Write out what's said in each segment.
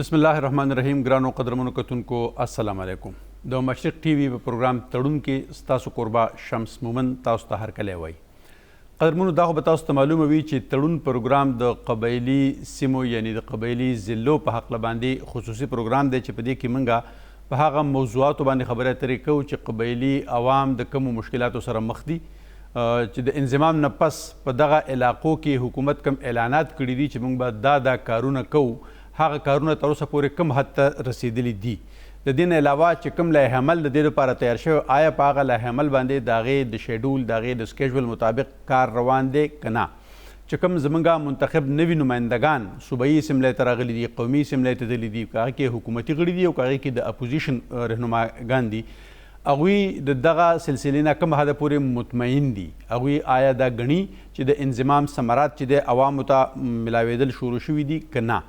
بسم الله الرحمن الرحیم. ګرانو قدرمنو کتونکو السلام علیکم. د مشرق ټي وي په پروګرام تړون کې ستاسو قربا شمس مومن تاسو ته هرکلی وایي. قدرمنو دا خو به تاسو ته معلومه وي چې تړون پروګرام د قبایلي سیمو یعنی د قبایلي ضلعو په هکله باندې خصوصي پروګرام دی چې په دې کې موږ په هغه موضوعاتو باندې خبرې اترې کوو چې قبایلي عوام د کومو مشکلاتو سره مخ دي، چې د انضمام نه پس په دغه علاقو کې حکومت کم اعلانات کړي دي چې موږ به دا کارونه کوو. هغه کارونه تر اوسه پورې کوم حد ته رسیدلي دي. د دې نه علاوه چې کوم لایحه عمل د دې لپاره تیار شوی، آیا په هغه لایحه عمل باندې د هغې د شیډول د هغې د سکیجول مطابق کار روان دی که نه؟ چې کوم زموږ منتخب نوي نمایندګان صوبایي اسمبلۍ ته راغلي دي، قومي اسمبلۍ ته تللي دي، که هغې کې حکومتي غړي دي او که هغې کې د اپوزیشن رهنماګان دي، هغوی د دغه سلسلې نه کوم حده پورې مطمئن دي؟ هغوی آیا دا ګڼي چې د انضمام ثمرات چې د عوامو ته ملاوېدل شروع شوي دي که نه؟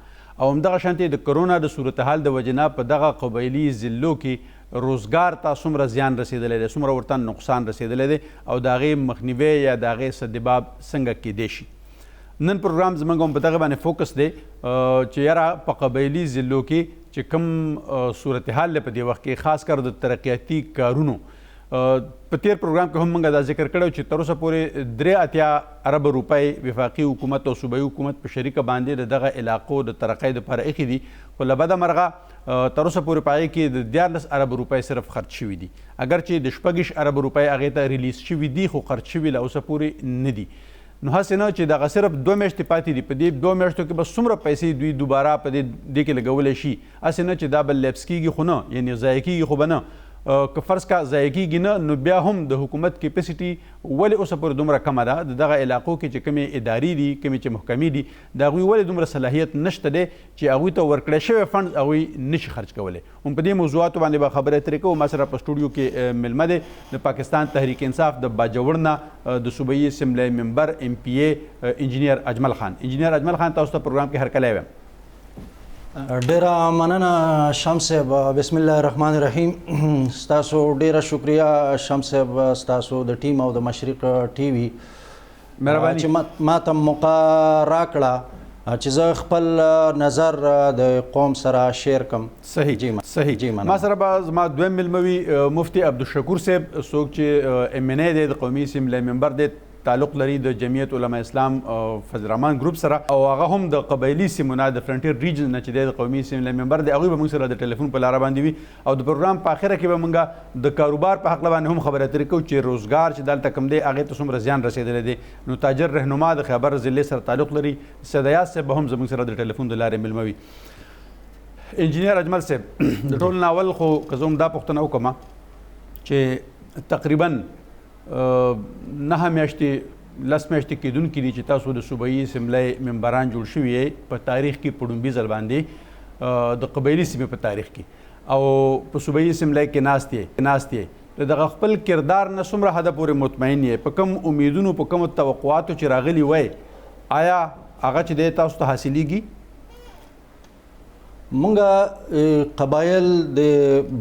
او همدغه شانتې د کرونا د صورتحال د وجې نه په دغه قبایلي ضلعو کې روزګار ته څومره زیان رسېدلی دی، څومره ورته نقصان رسېدلی دی او د هغې مخنیوی یا د هغې سدباب څنګه کیدی شي. نن پروګرام زموږ هم په دغه باندې فوکس دی چې یاره په قبایلي ضلعو کې چې کوم صورتحال دی په دې وخت کې، خاص کر د ترقیاتي کارونو. په تیر پروګرام کې هم موږ دا ذکر کړی چې تر اوسه پورې 83 ارب روپۍ وفاقي حکومت او صوبایي حکومت په شریکه باندې د دغه علاقو د ترقۍ دپاره ایښي دي، خو له بده مرغه تر اوسه پورې په هغې کې د 14 ارب روپۍ صرف خرچ شوي دي. اگر چې د 26 ارب روپۍ هغې ته ریلیز شوي دي خو خرچ شوي له اوسه پورې نه دي. نو هسې نه چې دغه صرف 2 میاشتې پاتې دي، په دې 2 میاشتو کې به څومره پیسې دوی دوباره په دې کې لګولی شي، هسې نه چې دا به لیپس کېږي خو نه، یعنې ضایع کېږي خو به نه. که فرض کا ضایع کېږي نه، نو بیا هم د حکومت کیپیسټي ولې اوسه پورې دومره کمه ده؟ د دغه علاقو کې چې کومې ادارې دي، کومې چې محکمې دي، د هغوی ولې دومره صلاحیت نشته دی چې هغوی ته ورکړی شوی فنډ هغوی نشي خرج کولی؟ هم په دې موضوعاتو باندې به خبرې اترې کوو. ما سره په سټوډیو کې میلمه دی د پاکستان تحریک انصاف د باجوړ نه د صوبایي اسمبلۍ ممبر MP انجینیر اجمل خان. انجینیر اجمل خان، تاسو ته پروګرام کې هرکلی وایم. ډیره مننه شمس صاحب. بسم الله الرحمن الرحیم. ستاسو ډیره شکریه شمس صاحب، ستاسو د ټیم او د مشرق ټي وي مهرباني چې ما ته موقع راکړه چې زه خپل نظر د قوم سره شیر کم. صحیح صحیح. ما سره به زما دویم میلمه وي مفتي عبدالشکور صاحب، څوک چې MNA دی، د قومي اسمبلۍ ممبر دی، تعلق لري د جمعیت علما اسلام فضل الرحمن ګروپ سره، او هغه هم د قبایلي سیمو نه د فرنټیر ریجن نه چې دی د قومي اسمبلۍ ممبر دی. هغوی به موږ سره د ټلیفون په لاره باندې وي او د پروګرام په اخره کې به موږ د کاروبار په هکله باندې هم خبرې اترې کوو چې روزګار چې دلته کوم دی هغې ته څومره زیان رسېدلی دی. نو تاجر رهنما د خیبر ضلعې سره تعلق لري سیدیات صاحب به هم زموږ سره د ټلیفون د لارې میلمه وي. انجینیر اجمل صاحب، د ټول ناول خو که زه هم دا پوښتنه وکړم چې تقریبا 9 میاشتې 10 میاشتې کېدونکي دي چې تاسو د صوبایي اسمبلۍ ممبران جوړ شوي یې په تاریخ کې په ړومبي ځل باندې د قبایلي سیمې په تاریخ کې، او په صوبایي اسمبلۍ کې ناست یې، د دغه خپل کردار نه څومره حده پورې مطمئن یې؟ په کوم امیدونو، په کومو توقعاتو چې راغلي وی، آیا هغه چې دی تاسو ته حاصلیږي؟ مونږ قبایل د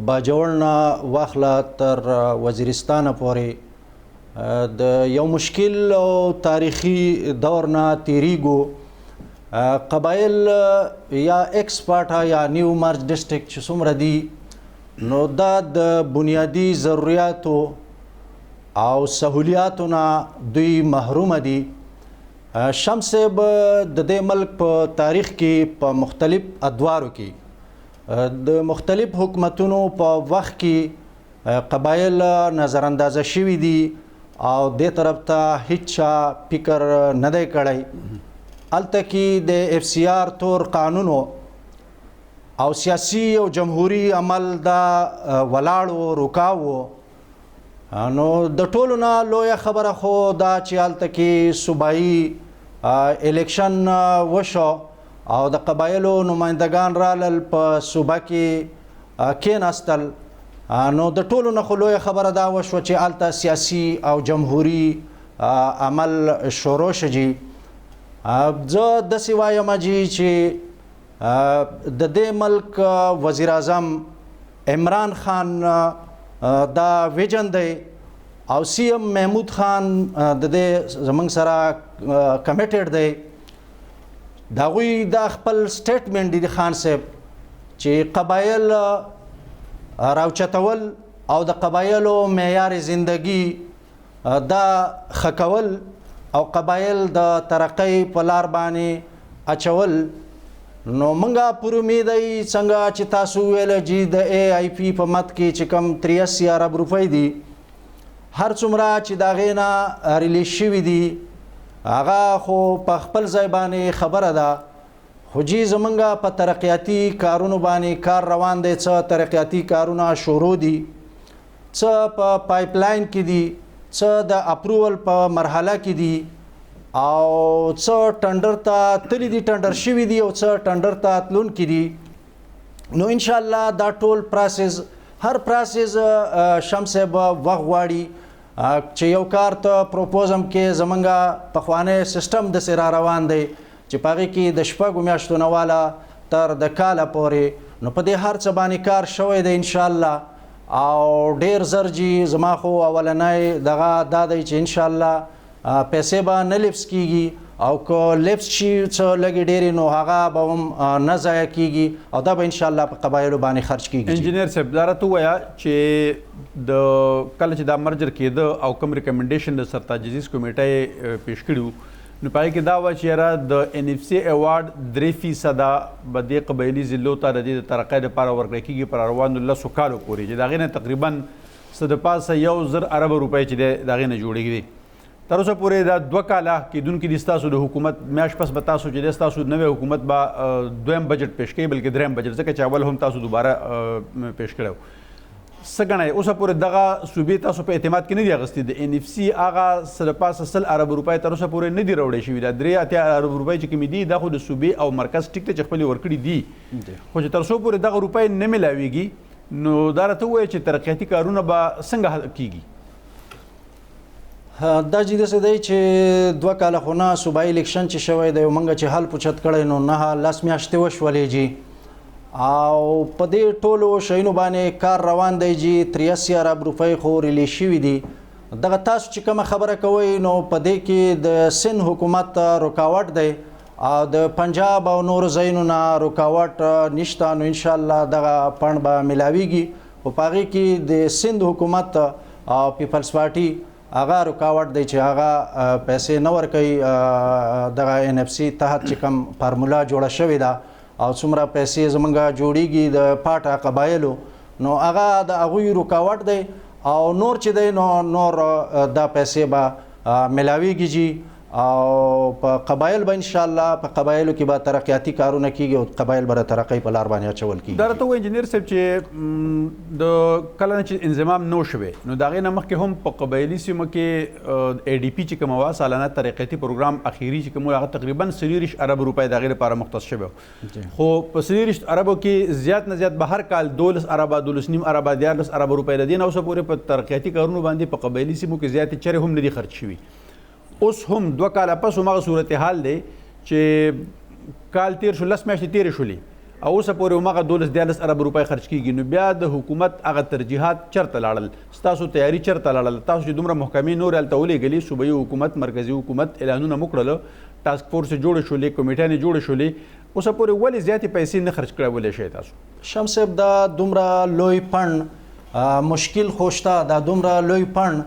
باجوړ نه واخله تر وزیرستانه پورې د یو مشکل او تاریخي دور نه تیریږو. قبایل یا ایکسپارټا یا نیو مارچ ډسټرکټ چې څومره دي، نو دا د بنیادي ضرورتو او سهولیاتو نه دوی محرومه دي. شمس صاحب د دې ملک په تاریخ کې په مختلف ادوارو کې د مختلف حکومتونو په وخت کې قبایل نظر اندازه شوي دي او دې طرف ته هیچا فکر نه دی کړی. هلته کې د FCR تور قانونو او سیاسي او جمهوري عمل دا ولاړو رکاو. نو د ټولو نه لویه خبره خو دا چې هلته کې صوبایي الیکشن وشو او د قبایلو نمایندګان رالل په صوبه کې کېناستل. نو د ټولو نه خو لویه خبره دا وشوه چې هلته سیاسي او جمهوري عمل شروع شي. زه داسې وایم چې د دې ملک وزیر اعظم عمران خان دا ویژن دی او CM محمود خان د دې زموږ سره کمیټډ دی. د هغوی دا خپل سټیټمنټ دی خان صاحب چې قبایل راوچتول او د قبایلو معیار زندگی دا خکول او قبایل د ترقی په لار باندې اچول. نو منګه پر امید ای څنګه چې تاسو ویل جی د ای آی پی په مت کې چې کم 83 ارب روپۍ دي هر څومره چې دا غینا ریلیز شوي دي هغه خو په خپل ځای باندې خبره ده، خو جی زمونږ په ترقیاتي کارونو باندې کار روان دی، څه ترقیاتي کارونه شروع دي، څه په پایپ لاین کې دي، څه د اپروول په مرحله کې دي او څه ټندر ته تللی دي، ټندر شوي دي او څه ټندر ته تلونکي دي. نو ان شاء الله دا ټول پروسس هر پروسس شمس صاحب وخت غواړي چې یو کار ته پروپوزم کې زمونږ پخوانی سیستم د سره روان دی چې په هغې کې د شپږو میاشتو نه والا تر د کاله پورې، نو په دې هر څه باندې کار شوی دی ان شاء الله. او ډیر زر جی زما خو اولنی دغه دا دی چې ان شاء الله پیسې به نه لپس کیږي او که لپس شي څه لږې ډېرې نو هغه به هم نه ضایع کیږي او دا به ان شاء الله په قبایلو باندې خرج کیږي. انجینیر صاحب دا راته ووایه چې د کله چې دا مرجر کېده او کوم ریکمنډیشن د سرتاجزیز کمیټه پیش کړي نو په هغې کې دا وه چې یاره د ان اف سی ایوارډ 3% به دې قبایلي ضلعو ته د دې د ترقۍ دپاره ورکړی کېږي پر روانو 10 کالو پورې چې د هغې نه تقریبا څه د پاسه 1,000 ارب روپۍ چې دی د هغې نه جوړېږي دي. تر اوسه پورې دا 2 کاله کېدونکي دي ستاسو د حکومت میاشت پس به تاسو چې دی ستاسو نوی حکومت به دویم بجټ پیش کوي بلکې دریم بجټ، ځکه چې اول هم تاسو دوباره پیش کړی و. څه ګڼئ اوسه پورې دغه صوبې تاسو په اعتماد کې نه دي اخیستي؟ د ان اف سی هغه څه د پاسه 100 ارب روپۍ تر اوسه پورې نه دي راوړی شوي، دا 83 ارب روپۍ چې کومې دي دا خو د صوبې او مرکز ټیک ته چې خپلې ورکړي دي، خو چې تر څو پورې دغه روپۍ نه میلاویږي نو دا راته ووایه چې ترقیاتي کارونه به څنګه کیږي؟ دا چې داسې دی چې 2 کاله خو نه صوبایي الیکشن چې شوی دی موږ چې حل پوچت کړی نو 9 میاشتې وشولې جی او په دې ټولو شیانو باندې کار روان دی جی 83 ارب روپۍ خو ریلیز شوي دي. دغه تاسو چې کومه خبره کوئ نو په دې کې د سند حکومت رکاوټ دی او د پنجاب او نورو ځایونو نه رکاوټ نشته، نو انشاءالله دغه پڼ به میلاویږي. خو په هغې کې د سند حکومت او پیپلز پارټي هغه رکاوټ دی چې هغه پیسې نه ورکوي دغه ان اف سی تحت چې کوم فارمولا جوړه شوې ده او څومره پیسې زمونږ جوړیږي د پاټه قبایلو نو هغه د هغوی رکاوټ دی او نور چې دی نو نور دا پیسې به میلاویږي جی او په قبایل به انشاءالله په قبایلو کې به ترقیاتي کارونه کیږي او قبایل به د ترقۍ په لار باندې اچول کیږي. دا راته ووایه انجینیر صاحب چې د کله نه چې انضمام نو شوی نو د هغې نه مخکې هم په قبایلي سیمو کې ای ډي پي چې کومه وه سالانه ترقیاتي پروګرام اخیري چې کوم هغه تقریبا 23 ارب روپۍ د هغې لپاره مختص شوی و، خو په 23 اربو کې زیات نه زیات به هر کال 12 اربه 12.5 اربه 14 ارب روپۍ د دې نه اوسه پورې په ترقیاتي کارونو باندې په قبایلي سیمو کې زیاتې چرې هم نه دي خرج شوي. اوس هم 2 کاله پس هماغه صورتحال دی چې کال تیر شو 10 میاشتې تیرې شولې او اوسه پورې هماغه 12 ارب روپۍ خرج کیږي. نو بیا د حکومت هغه ترجیحات چرته لاړل؟ ستاسو تیاری چرته لاړل؟ تاسو چې دومره محکمې نورې هلته ولېږلې صوبایي حکومت مرکزي حکومت اعلانونه مو کړل، ټاسک فورس جوړې شولې، کمیټیانې جوړې شولې، اوسه پورې ولې زیاتې پیسې نه خرج کړولی شئ تاسو؟ شمس صاحب دا دومره لوی پڼ مشکل خو شته، دا دومره لوی پڼ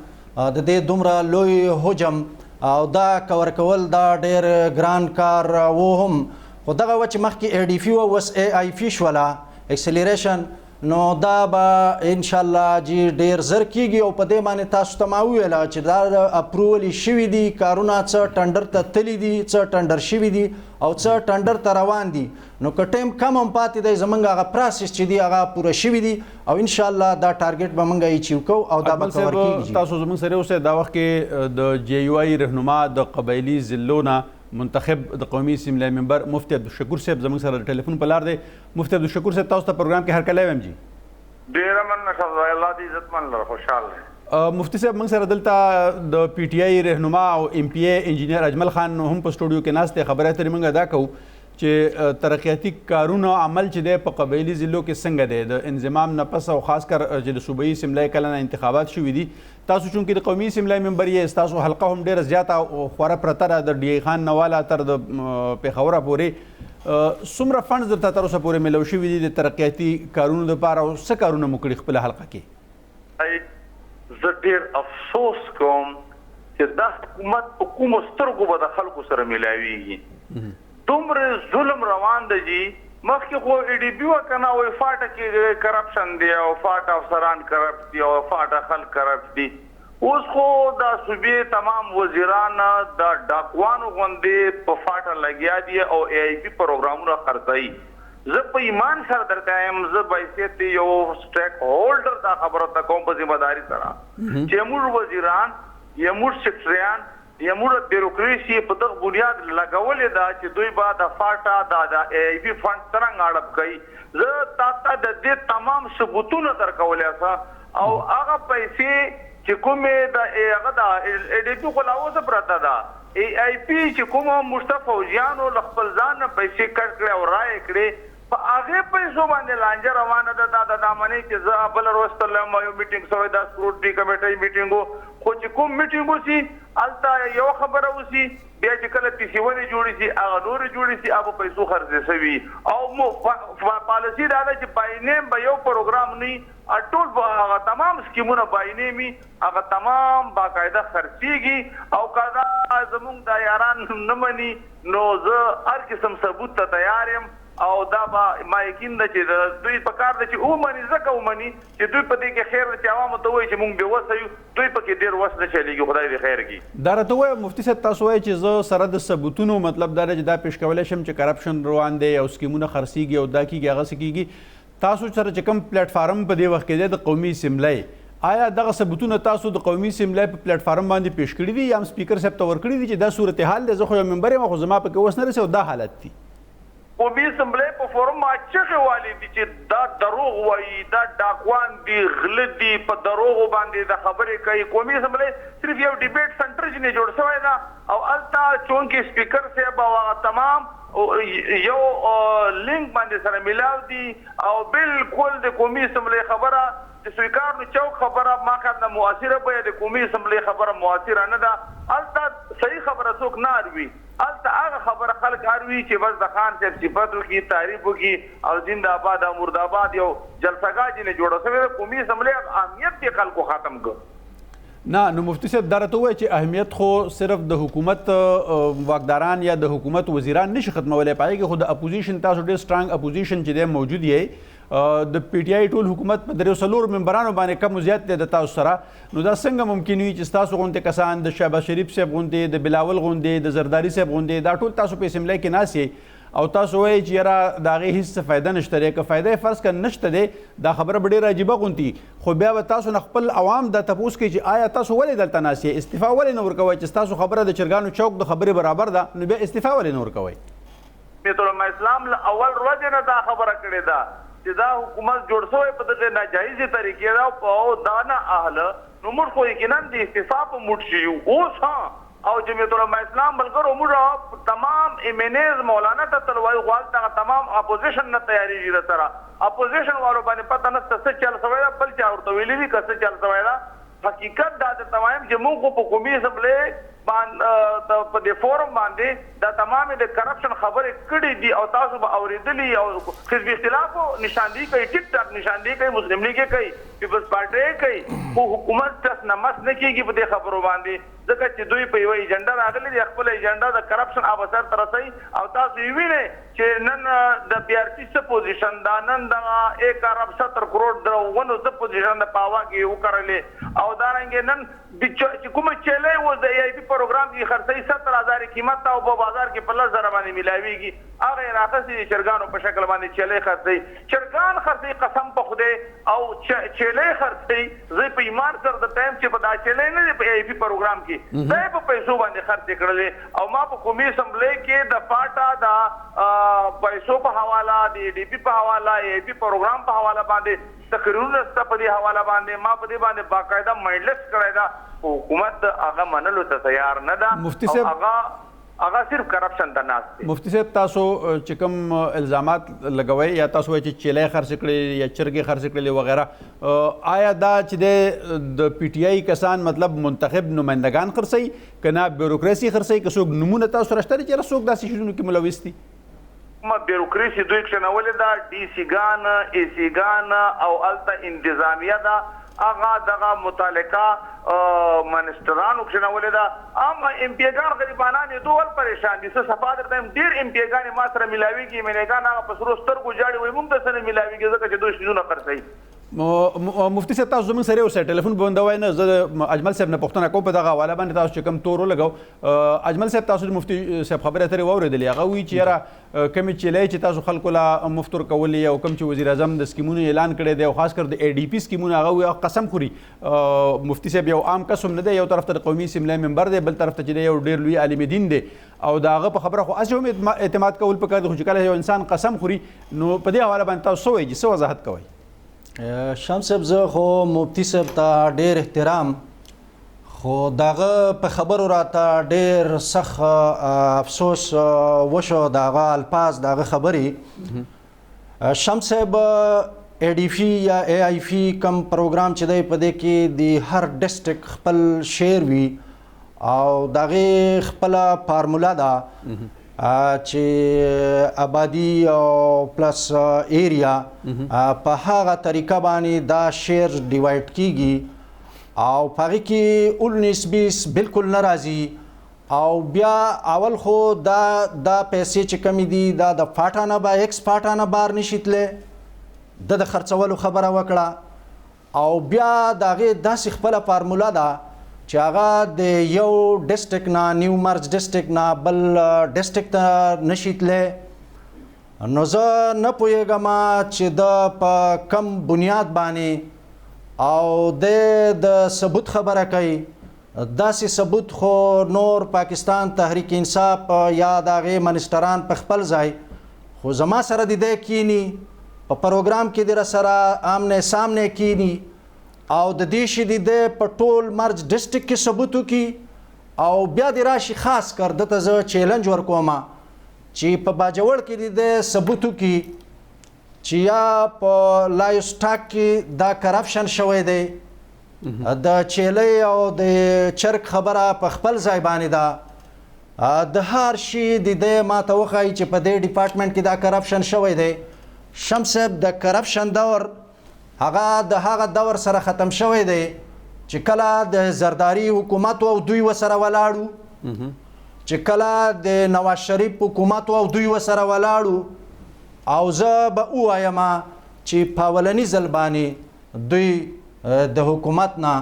د دې دومره لوی حجم او دا کور کول دا ډیر ګران کار و هم، خو دغه و چې مخکې ای ډي پي و اوس ای آی پي شوله اکسلریشن نو دا به انشاءالله جی ډیر زر کیږي او په دې باندې تاسو ته ما وویله چې دا اپروول شوي دي کارونه، څه ټنډر ته تللی دي، څه ټنډر شوي دي او څه ټنډر ته روان دي. نو که ټایم کم هم پاتې دی زمونږ هغه پروسس چې دی هغه پوره شوي دي او انشاءالله دا ټارګټ به موږ اچیو کوو او دا به کور کیږي. تاسو زموږ سره اوسئ. دا وخت کې د جی یو آی رهنما د قبایلي ضلعو نه منتخب د قومي اسمبلی ممبر مفتي عبدالشکور صاحب زموږ سره د ټلیفون په لار دی. مفتي عبدالشکور صاحب تاسو ته پروګرام کې هرکلی وایم جی. ډېره مننه ښه الله دې عزتمن لره خوشحال دی. مفتی صاحب موږ سره دلته د پی ټی آی رهنما او ایم پی ای انجینیر اجمل خان هم په سټوډیو کې ناست دی. خبرې اترې موږ ادا کوو چې ترقیاتي کارونه عمل چې دی په قبایلي ضلعو کې څنګه دی د انضمام نه پس او خاص کر چې د صوبایي اسمبلی کله نه انتخابات شوي دي. تاسو چونکې د قومي اسمبلی ممبر یې، ستاسو حلقه هم ډېره زیاته خوره پرته ده د ډي ای خان نه واله تر د پېښوره پورې. څومره فنډز درته تر اوسه پورې میلاو شوي دي د ترقیاتي کارونو دپاره او څه کارونه مو کړي خپله حلقه کې؟ زه ډېر افسوس کوم چې دا حکومت په کومو سترګو به د خلکو سره میلاویږي. دومره ظلم روان دی جي. مخکې خو ای ډي بي وه که نه وایي فاټه کې کرپشن دی او فاټه افسران کرپټ دي او فاټه خلک کرپټ دي. اوس خو دا صوبې تمام وزیران د ډاکوانو غوندې په فاټه لګیا دي او ای آی پي پروګرامونه خرڅوي. زه په ایمان سره درته یم زه بایسیت یو سټیک هولډر دا خبره ته کوم په ذمہداري سره چې موږ وزیران یا موږ سیکرټریان یا موږ بیروکراسي په دغه بنیاد لګولې ده چې دوی به د فاټا د ای آی پي فنډ څرنګه اړپ کوي. زه تاسو د دې تمام ثبوتونه درکولی څه او هغه پیسې چې کومې د هغه د ای ډي پي خو لا اوسه پرته ده. ای آی پي چې کومه موږ فوجیانو له خپل ځان نه پیسې کټ کړې او رایې کړې په هغې پیسو باندې لانجه روانه ده. دا د دامنې چې زه بله ورځ تلم یو میټینګ شوی دا سکروټني کمیټۍ میټینګ و خو چې کوم میټینګ وسي هلته یوه خبره وسي بیا چې کله پیسې جوړې شي هغه نورې جوړې شي هغه پیسو خرڅې شوي او پالیسي دا ده چې باینیم به یو پروګرام نه ټول هغه تمام سکیمونه باینیم وي هغه تمام باقاعده خرڅېږي او که دا زموږ دا یاران نه مني نو زه هر قسم ثبوت ته تیار یم او دا به ما یقین ده چې دوی په کار ده چې ومني ځکه ومني چې دوی په دې کې خیر ده چې عوامو ته وایي چې موږ بېوسه یو دوی پکې ډېر وس نه چلېږي خدای دې خیر کړي. دا راته ووایه مفتي صاحب تاسو وایئ چې زه سره د ثبوتونو مطلب دا دی چې دا پیش کولی شم چې کرپشن روان دی او سکیمونه خرڅېږي او دا کېږي هغسې کېږي. تاسو سره چې کوم پلیټفارم په دې وخت کې دی د قومي اسمبلی آیا دغه ثبوتونه تاسو د قومي اسمبلی په پلیټفارم باندې پیش کړي دي یا هم سپیکر صاحب ته ورکړي دي چې دا صورتحال دی؟ زه خو یو ممبر یم خو زما پکې اوس نه رسي او دا حالت دی. قومي اسمبلی په فورم ما چغې والي دي چې دا دروغ وایي دا ډاکوان دي غله دي په دروغو باندې د خبرې کوي. قومي اسمبلی صرف یو ډیبیټ سنټر ځینې جوړ شوی ده او هلته چونکې سپیکر صاحب او هغه تمام یو لینک باندې سره میلاو دي او بالکل د قومي اسمبلی خبره د سویکار نو چوک خبره ما خیال نه مؤثره به د قومي اسمبلی خبره مؤثره نه ده. هلته صحیح خبره څوک نه اروي هلته هغه خبره خلک اروي چې بس د خان صاحب صفت وکړي تعریف وکړي او زنده آباد او مرداباد یو جلسهګاه ځینې جوړه شوې ده. قومي اسمبلی اهمیت یې خلکو ختم کړ. نه نو مفتي صاحب دا راته ووایي چې اهمیت خو صرف د حکومت واکداران یا د حکومت وزیران نشي ختمولی په هغې کې خو د اپوزیشن تاسو ډېر سټرانګ اپوزیشن چې دی موجود یې د پی ټي آی ټول حکومت په 3 ممبرانو باندې کم زیات دی د تاسو سره. نو دا څنګه ممکن وي چې ستاسو غوندې کسان د شهباز شریف صاحب غوندې د بلاول غوندې د زرداري صاحب غوندې دا ټول تاسو په اسمبلی کې ناست یې او تاسو وایئ چې یاره د هغې هېڅ څه فایده نشته دی. که فایده یې فرض کړه نشته دی دا خبره به ډېره عجیبه غوندي خو بیا به تاسو نه خپل عوام دا تپوس کوي چې آیا تاسو ولې دلته ناست یې استعفا ولې نه ورکوئ چې ستاسو خبره د چرګانو چوک د خبرې برابر ده نو بیا استعفا ولې نه ورکوئ؟ بیتالعلماء اسلام له اول ورځې نه دا خبره کړې ده چې دا حکومت جوړ شوی په دغه ناجایزې طریقې ده او دا نه اهله نو موږ خو یقینا د استعفا په موډ کې یو. اوس او جمعیت العلماء اسلام ملګرو موږ تمام ایمنیز مولانا ته تلوایي غوال ته تمام اپوزیشن نه تیاریږي د سره اپوزیشن والو باندې پته نشته څه چل شوی ده بل چا ورته ویلي دي که څه چل شوی ده. حقیقت دا د تمام چې موږ خو په قومي اسمبلی باندې په دې فورم باندې دا تمام د کرپشن خبرې کړې دي او تاسو به اورېدلي او حزب اختلافو نشاندهي کوي ټیک ټاک نشاندهي کوي مسلم لیګ کوي پیپلز پارټي کوي خو حکومت ټس نمس نه کېږي په دې خبرو باندې ځکه چې دوی په یوه ایجنډا راغلي دي خپل ایجنډا د کرپشن ابسر ته رسوي او تاسو یې وینئ چې نن د پی آر ټي څه پوزیشن ده نن دغه 1.70 کروڑ درونه څه پوزیشن د پاوا کې وکړلې او دارنګې نن چې کومه چیلې و د ای آی پي پروګرام کې خرڅوي 70,000 قیمت او په بازار کې 15,000 باندې میلاویږي هغه یې راخستې چرګانو په شکل باندې چیلې خرڅوي چرګان خرڅوي قسم په خدای او چیلې خرڅوي زه په ایمان سره د ټایم چې په دا چیلې نه دی په ای آی پي پروګرام کې دا په پیسو باندې خرڅې کړلې او ما په قومي اسمبلی کې د پاټا د پیسو په حواله د ای ډي پي په حواله ای آی پي پروګرام په حواله باندې تقریرونه ستا په دې حواله باندې ما په دې باندې باقاعده مجلس کړی ده حکومت هغه منلو ته تیار نه ده هغه صرف کرپشن ته ناست دی. مفتي صاحب تاسو چې کوم الزامات لګوئ یا تاسو وایئ چې چیلې خرڅ کړې یا چرګې خرڅ کړلې وغیره آیا دا چې د پی ټي آی کسان مطلب منتخب نمایندګان خرڅوي که نه بیوروکراسي خرڅوي که څوک نومونه تاسو سره شته دي چې څوک داسې شیزونو کې ملوث دي؟ کومه بیروکراسي دوی کښېنولې ده، ډي سي ګان، اي سي ګان او هلته انتظامیه ده، هغه دغه متعلقه منسټرانو کښېنولې ده. عام امپیګان غریبانان یې دول پریشان دي. څه صفا درته وایم ډېر امپیګانې ما سره میلاویږي، امیلګان هغه په سرو سترګو جاړي وایي موږ درسره میلاویږي ځکه چې دوی شیزونه خرڅوي. مفتي صاحب تاسو زموږ سره یو څه ټلیفون بندوئ نه، زه اجمل صاحب نه پوښتنه کوم په دغه حواله باندې تاسو چې کوم تور ولګو. اجمل صاحب تاسو د مفتي صاحب خبرې اترې واورېدلې، هغه وایي چې یاره کومې چیلۍ چې تاسو خلکو له مفتور کولې او کوم چې وزیر اعظم د سکیمونو اعلان کړی دی او خاص کر د اي ډي پي سکیمونه، هغه وایي قسم خوري. مفتي صاحب یو عام کس هم نه دی، یو طرف ته د قومي اسمبلی ممبر دی، بل طرف ته چې دی یو ډېر لوی عالم دین دی او د هغه په خبره خو هسې هم اعتماد کول پکار دی، خو چې کله یو انسان قسم خوري نو په دې حواله باندې تاسو څه وایي، څه وضاحت کوئ؟ شمس صاحب زه خو مفتی صاحب ته ډېر احترام، خو دغه په خبرو راته ډېر سخت افسوس وشو، دغه الفاظ دغه خبرې. شمس صاحب اي ډي پي یا اي آی پي کم پروګرام چې دی په دې کې د هر ډسټرک خپل شعر وي او دغه خپله فارموله ده چې آبادی او پلس ایریا په هغه طریقه باندې دا شیر ډیوایډ کیږي او په هغې کې 19-20 بالکل نه راځي او بیا اول خو دا پیسې چې کمی دي دا د فاټا نه به ایکس فاټا نه بار نشي تللی، د خرڅولو خبره وکړه او بیا د هغې داسې خپله فارموله ده چې هغه د یو ډسټرک نه نیو مرج ډسټرک نه بل ډسټرک ته نشي تللی. نو زه نه پوهېږم چې د په کم بنیاد باندې او د ثبوت خبره کوي. داسې ثبوت خو نور پاکستان تحریک انصاف یا د هغې منسټران په خپل ځای، خو زما سره د دی کینی په پروګرام کې د سره آمنے سامنے کینی او د دې شي د په ټول مرج ډسټرک کې ثبوت وکړي او بیا د راشي خاص کر دته زه چیلنج ورکوم چې په باجوړ کې د ثبوت وکړي چې یا په لایوسټاک کې دا کرپشن شوی دی، د چیلۍ او د چرګ خبره په خپل ځای باندې ده، د هر شي د دې ماته وښایي چې په دې ډپارټمنټ کې دا کرپشن شوی دی. شمس صاحب د کرپشن دور هغه د هغه دور سره ختم شوی دی چې کله د زرداری حکومت او دوی وسره ولاړو، چې کله د نواز شریف حکومت او دوی وسره ولاړو او زه به ووایم چې په اولني ځل باندې دوی د حکومت نه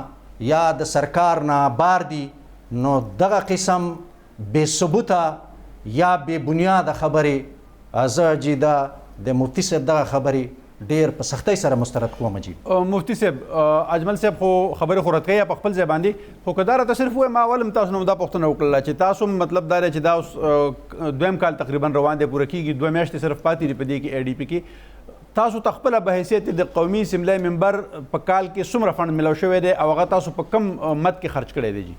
یا د سرکار نه بار دي، نو دغه قسم بې ثبوته یا بې بنیاده خبرې زه جیده د مفتی صاحب دغه خبرې ډیر په سختۍ سره مسترد کوم. مجید مفتی صاحب اجمل صاحب خو خبرې خو رد کوي په خپل ځای باندې، خو که دا راته صرف ووایم ما اول هم تاسو نه دا پوښتنه وکړله چې تاسو مطلب دا دی چې دا اوس دویم کال تقریبا روان دی، پوره کېږي 2 میاشتې صرف پاتې دي په دې کې اي ډي پي کې. تاسو ته خپله په حیثیت د قومي اسمبلی ممبر په کال کې څومره فنډ میلاو شوی دی او هغه تاسو په کم مد کې خرچ کړی دی؟ جی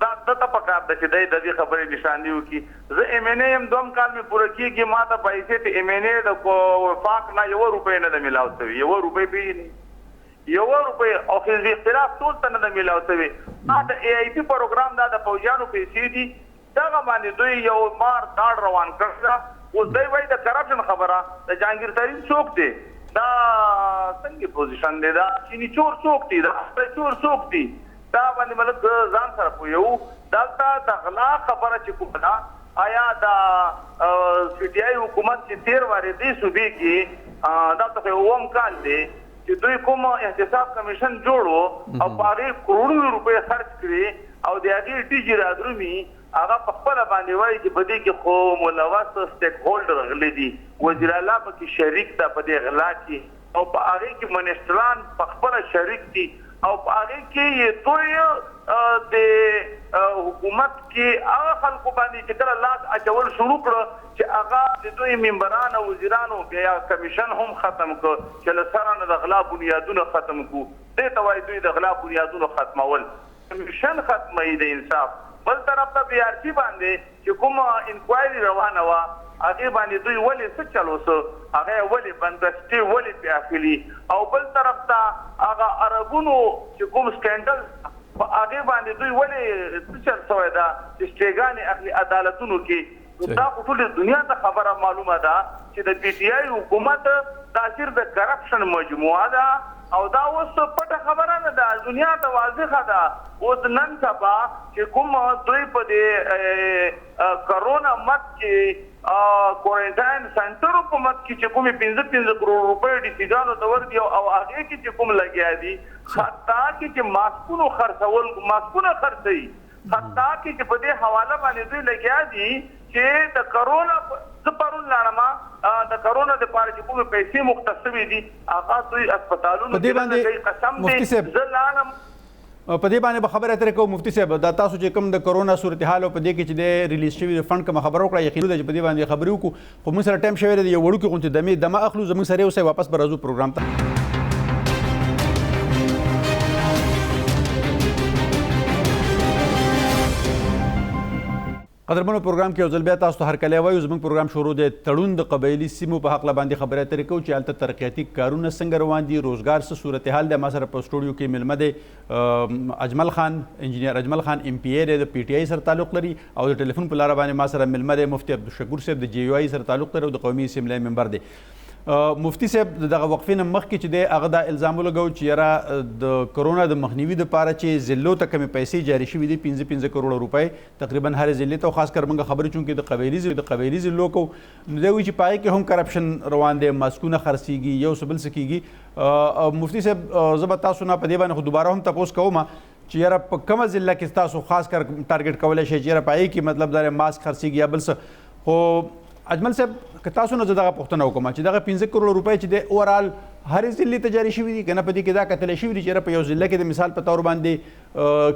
دا ته پکار ده چې دی د دې خبرې نشاندهي وکړي. زه ایم این اے یم، 2 کال مې پوره کېږي، ما ته په حیثیت ایم این اے د وفاق نه 1 روپۍ نه ده میلاو شوې، 1 روپۍ پېژنې 1 روپۍ او حزب اختلاف ټول ته نه ده میلاو شوې. دا د اے آی پي پروګرام دا د فوجیانو پیسې دي، دغه باندې دوی یو مار داړ روان کړی ده. اوس دی وایي د کرپشن خبره، د جهانګیر ترین څوک دی، دا څنګه پوزیشن دی، دا چینی چور څوک دی، دا چور څوک دی، دا باندې ملک ځان سره پوهیو. دلته د غلا خبره چې کومه ده، آیا د سی ټي آی حکومت چې 13 وارې دې صوبې کې دلته 1 کال دی چې دوی کوم احتساب کمیشن جوړو او په هغې کروڑونو روپۍ خرچ کړي او د هغې ډي جي رادرومي هغه په خپله باندې وایي چې په دې کې خو ملوث سټیک هولډر غلی دي، وزیر اعلی پکې شریک ده په دې غلا کې او په هغې کې منسټران په خپله شریک دي او په هغې کې دوی د حکومت کې هغه خلکو باندې چې کله لاس اچول شروع کړه چې هغه د دوی ممبران او وزیرانو بیا کمیشن هم ختم کړ چې له سره نه د غلا بنیادونه ختم کړو. دې ته وایي دوی د غلا بنیادونه ختمول، کمیشن ختموي د انصاف. بل طرف ته بي آر سي باندې چې کومه انکوایري روانه وه هغې باندې دوی ولې څه چل وسه، هغه ولې بندبستي ولې پې اخلي، او بل طرف ته هغه عربونو چې کوم سکینډل په هغې باندې دوی ولې څه چل شوی ده چې سټېګانې اخلي عدالتونو کې. دا ټول دنیا ته خبره معلومه ده چې د پی ټی آی حکومت تاثیر د کرپشن مجموعه ده او دا اوس پټه خبره نه ده، دنیا ته واضحه ده. اوس نن سبا چې کوم دوی په دې کرونا مت کې کوارنټاین سنټر په مت کې چې کومې 15 کروڑ روپۍ ډیسیګانو ته وردي او هغې کې چې کوم لګیا دي، حتی کې چې ماسکونه خرڅوي، حتی کې چې په دې حواله باندې دوی لګیا دي چې د کرونا زه پرون لاړم د کرونا دپاره چې کومې پیسې مختص شوي دي هغه دوی اسپتالونو کې کوي. قسم دی زه لاړم په دې باندې به خبره اترې کوو. مفتي صاحب دا تاسو چې کوم د کرونا صورتحال او په دې کې چې د ریلیز شوي د فنډ کومه خبره وکړه، یقیني ده چې په دې باندې خبرې وکړو، خو موږ سره ټایم شوی دی، یو وړوکې غونډې دمه اخلو، زموږ سره اوسئ، واپس به راځو پروګرام ته. قدرمنو پروګرام کې یو ځل بیا تاسو ته هرکلی وایو. زموږ پروګرام شروع دی تړون د قبایلي سیمو په هکله باندې خبرې اترې کوو چې هلته ترقیاتي کارونه څنګه روان دي، روزګار څه صورتحال دی. ما سره په سټوډیو کې میلمه دی اجمل خان، انجینیر اجمل خان MP دی، د پی ټی آی سره تعلق لري، او د ټلیفون په لاره باندې ما سره میلمه دی مفتي عبدالشکور صاحب، د JUI سره تعلق لري او د قومي اسمبلی ممبر دی. مفتي صاحب دغه وقفې نه مخکې چې دی هغه دا الزام ولګو چې یاره د کرونا د مخنیوي دپاره چې ضلعو ته کمې پیسې جاري شوي دي 15 کروړه روپۍ تقریبا هرې ضلعې ته، خاص کر موږ خبرې چونکې د قبایلي ضلعو کوو، نو دی وایي چې په هغې کې هم کرپشن روان دی، ماسکونه خرڅېږي، یو څه بل څه کېږي. مفتي صاحب زه به تاسو نه په دې باندې خو دوباره هم تپوس کوم چې یاره په کومه ضلع کې تاسو خاص کر ټارګېټ کولی شئ چې یاره په هغې کې مطلب دا ماسک خرڅېږي یا بل څه. خو اجمل صاحب که تاسو نه زه دغه پوښتنه وکړم چې دغه 15 کروړ روپۍ چې دی اوورال هرې ضلعې ته جاري شوي دي که نه، په دې کې دا کتلی شوي دي چې یاره په یو ضلع کې د مثال په طور باندې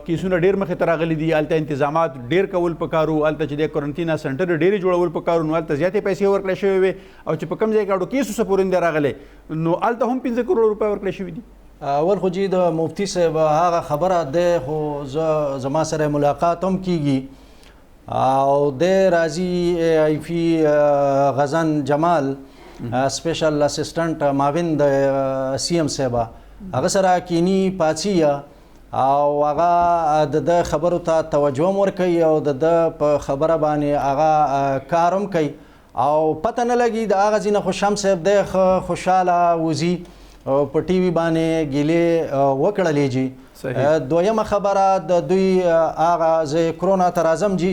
کیسونه ډېر مخې ته راغلي دي، هلته انتظامات ډېر کول پکار وو، هلته چې دی کورنټینا سنټر ډېرې جوړول پکار وو، نو هلته زیاتې پیسې ورکړی شوې وې، او چې په کوم ځای کې اړو کیس څه پورې دی راغلی نو هلته هم 15 کروړ روپۍ ورکړی شوي دي. اول خو جی د مفتی صاحب هغه خبره ده، خو زما سره ملاقات هم کیږي او د راځي ایفی غزن جمال سپیشل اسسټنټ معاون د CM صاحب، هغه سره کینی پاتسی او هغه د خبرو ته توجه ورکوي او د په خبره باندې هغه کارم کوي او پته نه لګي د هغه ځینه خو شمس صاحب د خوشحاله وزي په ټي وي باندې ګیلې وکړلې جی. دویمه خبره د دوی هغه زه کرونا ته راځم جی،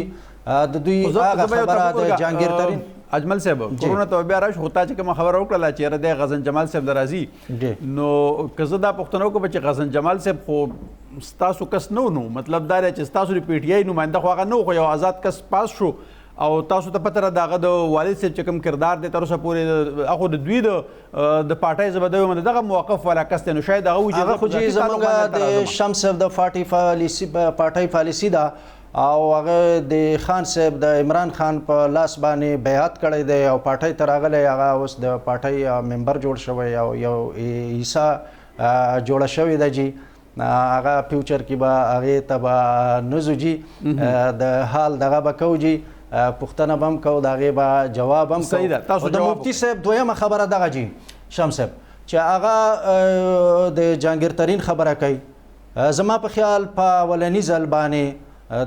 د دوی هغه خبره د جهانګیر ترین اجمل صاحب کرونا ته بیا راشو، خو تا چې کومه خبره وکړله چې یاره دی غزن جمال صاحب د راځي، نو که زه دا پوښتنه وکړم چې غزن جمال صاحب خو ستاسو کس نه و، نو مطلب دا دی چې ستاسو د پی ټی آی نماینده خو هغه نه و، خو یو آزاد کس پاس شو او تاسو ته پته ده د هغه د والد صاحب چې کوم کردار دی تر اوسه پورې هغو د دوی د پارټۍ زه به دا وایم دغه موقف والا کس دی، نو شاید هغه خو چې زموږ د شمس صاحب د پارټۍ پالیسي ده او هغه د خان صاحب د عمران خان په لاس باندې بیعت کړی دی او پارټۍ ته راغلی، هغه اوس د پارټۍ ممبر جوړ شوی او یو حصه جوړه شوې ده جی، هغه فیوچر کې به هغې ته به نزو جی، د حال دغه به کوو جی، پوښتنه به هم کوو د هغې به جواب هم کوو. د مفتی صاحب دویمه خبره دغه جی شمس صاحب چې هغه د جهانګیر ترین خبره کوي، زما په خیال په اولني ځل باندې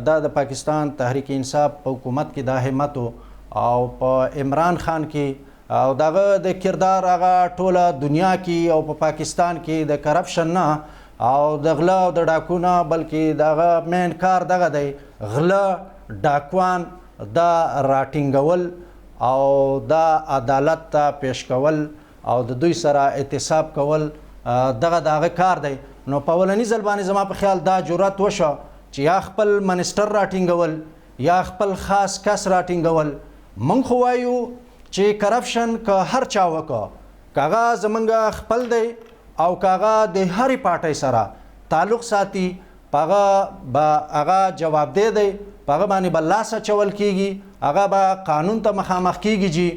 دا د پاکستان تحریک انصاف په حکومت کې دا همت او په عمران خان کې او دغه د کردار هغه ټوله دنیا کې او په پاکستان کې د کرپشن نه او د غلا او د ډاکو نه، بلکې دغه مین کار دغه دی غلا ډاکوان دا راټینګول او دا عدالت ته پیش کول او د دوی سره اعتصاب کول، دغه د هغه کار دی. نو په اولني ځل باندې زما په خیال دا جرأت وشو چې یا خپل منسټر راټینګول یا خپل خاص کس راټینګول. موږ خو وایو چې کرپشن که هر چا وکړه که هغه زموږ خپل دی او که هغه د هرې پارټۍ سره تعلق ساتي په هغه به هغه جوابدی دی، په هغه باندې به لاس اچول کېږي، هغه به قانون ته مخامخ کېږي جي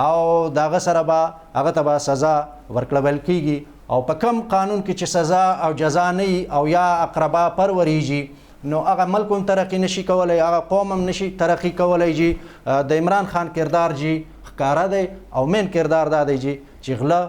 او د هغه سره به هغه ته به سزا ورکړل کېږي، او په کم قانون کې چې سزا او جزا نه او یا اقربا پروریږي نو هغه ملک هم ترقی نشي کولی، هغه قوم هم نشي ترقی کولی جي. د عمران خان کردار جي ښکاره دی او مین کردار دا دی جي چې غله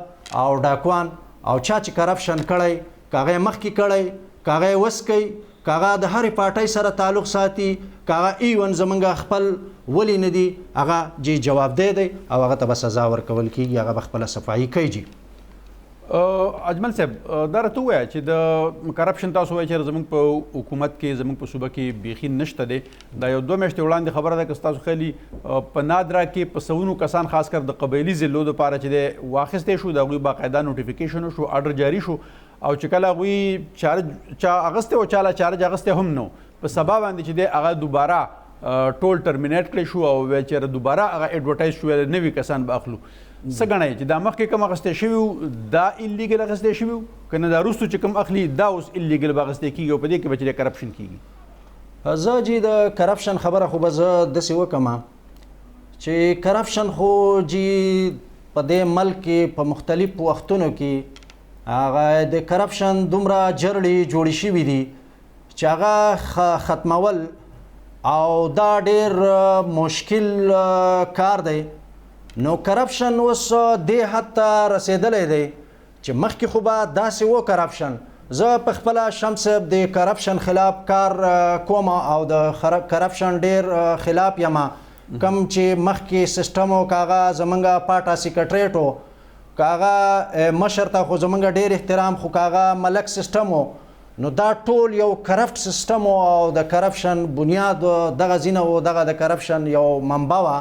او ډاکوان او چا چې کرپشن کړی که هغه یې مخکې کړی که هغه یې وس کوي که هغه د هرې پارټۍ سره تعلق ساتي که هغه ایون زموږ خپل ولې نه دي هغه جی جوابدeh دی او هغه ته به سزا ورکول کیږي هغه به خپله صفایي کوي جی. اجمل صاحب دا راته ووایه چې د کرپشن تاسو وایي چې زموږ په حکومت کې زموږ په صوبه کې بیخي نشته دی. دا یو 2 میاشتې وړاندې خبره ده که ستاسو خیالي په نادرا کې په سونو کسان خاص کر د قبایلي ضلعو دپاره چې دی واخیستی شو، د هغوی باقاعده نوټیفیکیشن وشو، آرډر جاري شو، او چې کله هغوی چا اغستی او چاله چارج اغستی هم نو، په سبا باندې چې دی هغه دوباره ټول ټرمینیټ کړی شو او ویل چې دوباره هغه ایډورټایز شو نوي کسان به اخلو. څه ګڼئ چې دا مخکې کوم اخیستی شوي وو دا ایلیګل اخیستی شوي وو که نه دا وروستو چې کوم اخلي دا اوس ایلیګل به اخیستی کېږي او په دې کې به چې کرپشن کېږي؟ زه جی د کرپشن خبره خو به زه داسې وکړم چې کرپشن خو جی په دې ملک کې په مختلفو وختونو کې هغه د کرپشن دومره جرړې جوړې شوي دي چې هغه ختمول او دا ډېر مشکل کار دی. نو کرپشن اوس دې حد ته رسېدلی دی چې مخکې خو به داسې و کرپشن. زه په خپله شمس صاحب د کرپشن خلاف کار کوم او د کرپشن ډېر خلاف یم. کم چې مخکې سیسټم و که هغه زمونږ پاټه سیکرټریټ و که هغه مشر ته خو زمونږ ډېر احترام خو که هغه ملک سیسټم و نو دا ټول یو کرپټ سیسټم او د کرپشن بنیاد دغه ځینه و دغه د کرپشن یو منبع وه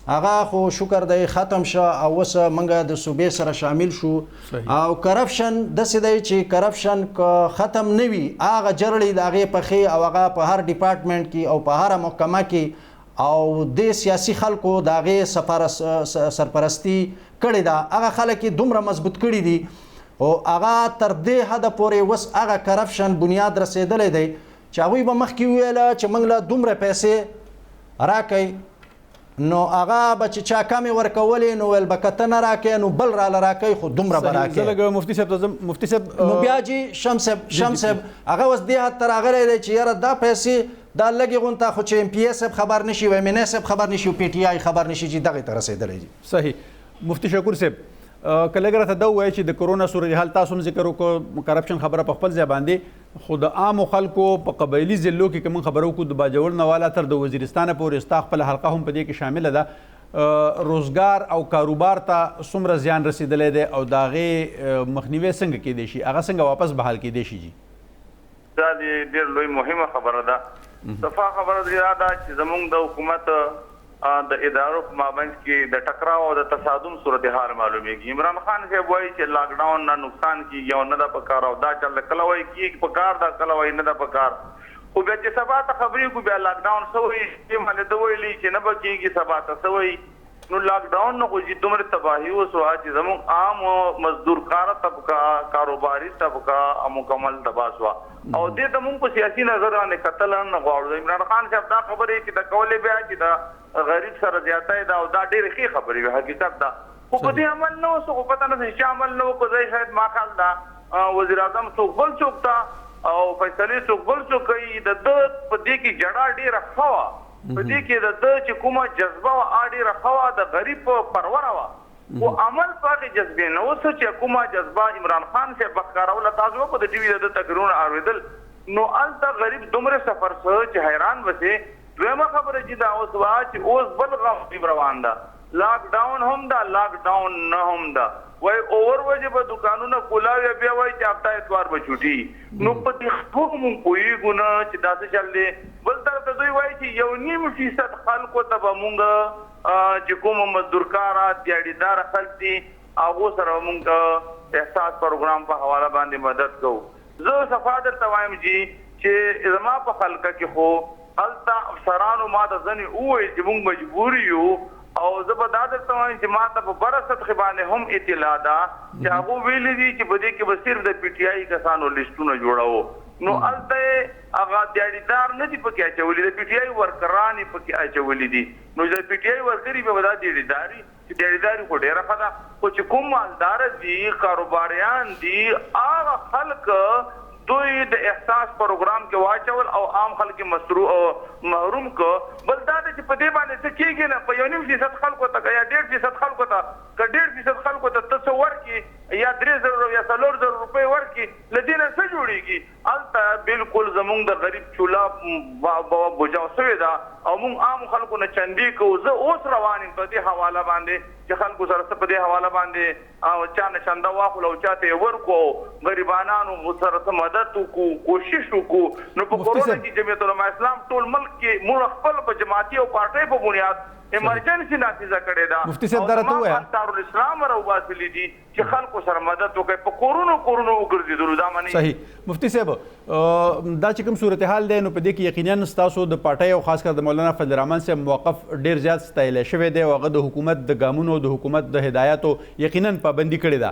هغه خو شکر دی ختم شو او اوس موږ د صوبې سره شامل شو. او کرپشن داسې دی چې کرپشن که ختم نه وي هغه جرړې د هغې پخې او هغه په هر ډپارټمنټ کې او په هره محکمه کې او د سیاسي خلکو د هغې سرپرستي کړې ده. هغه خلک یې دومره مضبوط کړي دي او هغه تر دې حده پورې اوس هغه کرپشن بنیاد رسېدلی دی چې هغوی به مخکې وویله چې موږ له دومره پیسې راکئ نو هغه به چې چا کمې ورکولې نو ویل به که ته نه راکې نو بل راله راکئ خو دومره به راکې. زه لږ مفتي صاحب ته ځم. مفتي صاحب نو بیا جی شمس صاحب هغه اوس دې حد ته راغلی دی چې یاره دا پیسې دا لږې غونته خو چې ایم پی اے صاحب خبر نشي و ایم این اے صاحب خبر نشي و پی ټي آی خبر نشي چې دغې ته رسېدلی دي. صحیح. مفتي شکور صاحب که لږ راته دا ووایي چې د کرونا صورتحال تاسو هم ذکر وکړو کرپشن خبره په خپل ځای باندې خو د عامو خلکو په قبایلي ضلعو کې که موږ خبره وکړو د باجوړ نه والا تر د وزیرستانه پورې ستا خپله حلقه هم په دې کې شامله ده روزګار او کاروبار ته څومره زیان رسېدلی دی او د هغې مخنیوی څنګه کیدی شي هغه څنګه واپس بحال کیدی شي؟ جی دا ډېر لوی مهمه خبره ده. صفا خبره دا ده چې زموږ د حکومت د ادارو په مابینځ کې د ټکراو او د تصادم صورتحال معلومیږي. عمران خان صاحب وایي چې لاک ډاون نه نقصان کیږي او نه ده پکار او دا چل کله وایي کیږي پکار دا کله وایي نه ده پکار. خو بیا چې سبا ته خبرې کو بیا لاک ډاون څه وایي چې باندې ده ویلي چې نه به کیږي سبا ته څه وایي. نو لاک ډاون نه خو چې دومره تباهي وسوه چې زموږ عام مزدور کاره طبقه کاروباري طبقه مکمل تباه شوه او دې ته موږ په سیاسي نظر باندې کتل نه غواړو. عمران خان صاحب دا خبرې چې د کولې بیا چې د غریب سره زیاتی ده او دا ډېرې ښې خبرې وي حقیقت ده خو په دې عمل نه اوس خو پته نه چې عمل نه وکړو. ځای شاید ما خیال ده وزیر اعظم څوک بل څوک ته او فیصلې څوک بل څوک کوي. د ده په دې کې جړه ډېره ښه وه په دې کې د ده چې کومه جذبه وه هغه ډېره ښه وه د غریب پروره وه خو عمل په هغې جذبې نه اوس چې کومه جذبه عمران خان صاحب ښکاروله تاسو وکړو د ټي وي د ده تقریرونه اورېدل نو هلته غریب دومره سفر څه چې حیران بسې. دویمه خبره چې دا اوس وه چې اوس بل غم روان ده لاک ډاون هم ده لاک ډاون نه هم ده وایي اوور وجې به دوکانونه کولاوي بیا وایي چې هفته اتوار به چوټي. نو په دې خپل مونږ پوهېږو نه چې دا څه چل دی. بل طرف ته دوی وایي چې 1.5% خلکو ته به مونږ چې کومه مزدورکاره دیاړیداره خلک دي هغو سره مونږ احساس پروګرام په حواله باندې مدد کوو. زه صفا درته وایم جي چې زما په خلقه کې خو هلته افسرانو ما ته ځنې وویل چې مونږ مجبور یو او زه به دا درته وایم چې ما ته په بره سطحې باندې هم اطلاع ده چې هغو ویلي دي چې په دې کې به صرف د پي ټي آی کسانو لیسټونه جوړوو. نو هلته یې هغه دیاړیدار نه دي پکې اچولي د پي ټي آی ورکران یې پکې اچولي دي. نو د پي ټي آی ورکري به دا دیاړیداري چې دیاړیداري خو ډېره ښه ده خو چې کوم مالداره دي کاروباریان دي هغه خلک دوی د احساس پروګرام کې واچول او عام خلک محروم کو. بل دا چې په دې باندې څه کېږي نه، په 1.5% خلکو ته یا 1.5% خلکو ته که 1.5% خلکو ته ته څه ورکړي یا 3,000 یا 4,000 روپۍ ورکړي، له دې نه څه جوړېږي؟ هلته بالکل زمونږ د غریب چوله بوجاو شوې ده او موږ عام خلکو نه چندې کوو. زه اوس روان یم په دې حواله باندې چې خلکو سره څه په دې حواله باندې چا نه چنده واخلو او چا ته یې ورکړو، غریبانانو سره څه مدد وکړو، کوشش وکړو. نو په کورونا کې جمعیت العلماء اسلام ټول ملک کې موږ خپل په جماعتي او پارټۍ په بنیاد ایمرجنسي نافذه کړې ده. مفتي صاحب دا راته ووایه انصار الاسلام راوباسلي دي چې خلکو سره مدد وکړي. په کورونو وګرځېدلو دا مني. صحیح مفتي صاحب، دا چې کوم صورتحال دی نو په دې کې یقینا ستاسو د پارټۍ او خاص کر د مولانا فضل الرحمن صاحب موقف ډېر زیات ستایلی شوی دی او هغه د حکومت د ګامونو د حکومت د هدایاتو یقینا پابندي کړې ده.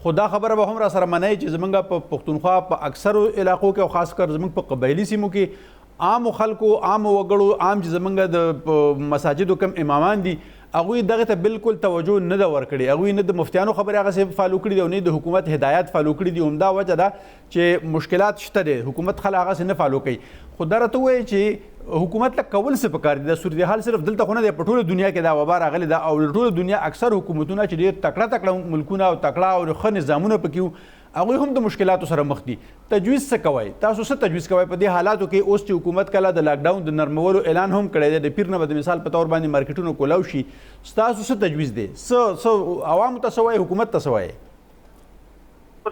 خو دا خبره به هم را سره منئ چې زمونږ په پښتونخوا په اکثرو علاقو کې او خاص کر زمونږ په قبایلي سیمو کې عام خلکو، عام وګړو، عام چې زمونږ د مساجدو کم امامان دي هغوی دغه ته بالکل توجه نه ده ورکړې. هغوی نه د مفتیانو خبرې هغسې فالو کړي دي او نه د حکومت هدایات فالو کړي دي. همدا وجه ده چې مشکلات شته دی، حکومت خلک هغسې نه فالو کوي. خو دا راته ووایي چې حکومت له کول څه پکار دي؟ دا صورتحال صرف دلته خو نه دی، په ټوله دنیا کې دا وبا راغلې ده او ټوله دنیا اکثر حکومتونه چې ډېر تکړه ملکونه او تکړه او ښه نظامونه پکې هغوی هم د مشکلاتو سره مخ دي. تجویز څه کوئ؟ تاسو څه تجویز کوئ په دې حالاتو کې اوس چې حکومت کله د لاکډاون د نرمولو اعلان هم کړی دی، د پیر نه به د مثال په طور باندې مارکیټونو کولاو شي، ستاسو څه تجویز دی؟ څه عوامو ته څه وایي، حکومت ته څه وایي؟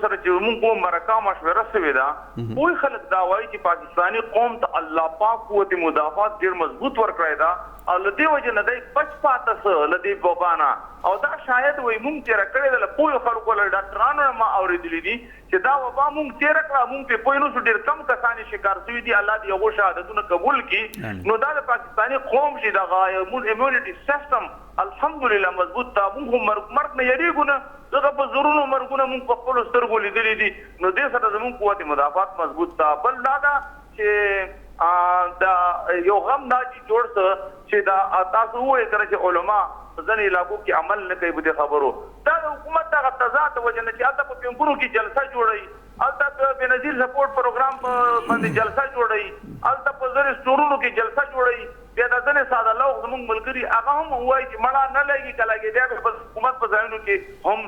سره چې موږ کوم مرکه مشوره شوې ده، وایي خلک دا وایي چې پاکستاني قوم ته الله پاک قوت مدافعات ډېر مضبوط ورکړی ده او له دې وجې نه دی بچ پاته څه له دې وبا نه. او دا شاید وایي موږ تېره کړې ده، له پوهو خلکو له ډاکټرانو نه ما اورېدلي دي چې دا وبا موږ تېره کړه، موږ پرې پوه نه شو، ډېر کم کسان یې شکار شوي دي. الله دې هغو شهادتونه قبول کړي. نو دا د پاکستاني قوم چې دغه امیونټي سیسټم الحمدلله مضبوط ده. موږ هم مرګ نه یېرېږو نه، دغه په زرونو مرګونه موږ په خپلو سترګو لیدلي دي. نو دې سره زموږ قوت مدافعات مضبوط ده. بل دا ده چې دا یو غم دا چې جوړ څه چې دا تاسو ووایئ کنه چې علما په ځینې علاقو کې عمل نه کوي په دې خبرو، دا د حکومت دغه تضاد د وجې نه چې هلته په پینګونو کې جلسه جوړوي، هلته په بېنظیر سپورټ پروګرام باندې جلسه جوړوي، هلته په ځینې سټورونو کې جلسه جوړوي. بیا د ځینې ساده لوغ زموږ ملګري هغه هم وایي چې مړه نه لګي که لګېدی به حکومت په ځایونو کې هم